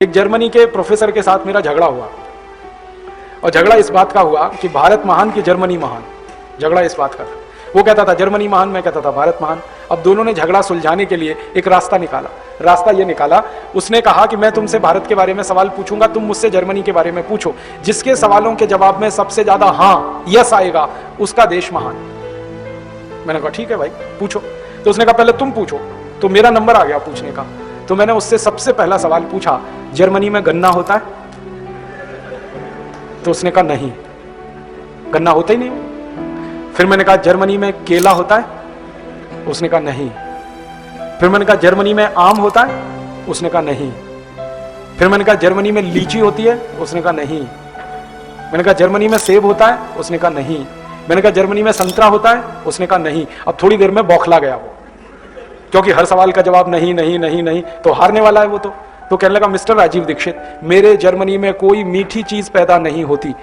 एक जर्मनी के प्रोफेसर के साथ मेरा झगड़ा हुआ और झगड़ा इस बात का हुआ कि भारत महान कि जर्मनी महान। झगड़ा इस बात का था, वो कहता था जर्मनी महान, मैं कहता था भारत महान। अब दोनों ने झगड़ा सुलझाने के लिए एक रास्ता निकाला। रास्ता ये निकाला, उसने कहा कि मैं तुमसे भारत के बारे में सवाल पूछूंगा, तुम मुझसे जर्मनी के बारे में पूछो। जिसके सवालों के जवाब में सबसे ज्यादा हाँ यस आएगा उसका देश महान। मैंने कहा ठीक है भाई पूछो। तो उसने कहा पहले तुम पूछो। तो मेरा नंबर आ गया पूछने का। तो मैंने उससे सबसे पहला सवाल पूछा, जर्मनी में गन्ना होता है? तो उसने कहा नहीं, गन्ना होता ही नहीं। फिर मैंने कहा जर्मनी में केला होता है? उसने कहा नहीं। फिर मैंने कहा जर्मनी में आम होता है? उसने कहा नहीं। फिर मैंने कहा जर्मनी में लीची होती है? उसने कहा नहीं। मैंने कहा जर्मनी में सेब होता है? उसने कहा नहीं। मैंने कहा जर्मनी में संतरा होता है? उसने कहा नहीं। अब थोड़ी देर में बौखला गया वो, क्योंकि हर सवाल का जवाब नहीं नहीं नहीं नहीं, तो हारने वाला है वो। तो कहने लगा मिस्टर राजीव दीक्षित, मेरे जर्मनी में कोई मीठी चीज पैदा नहीं होती।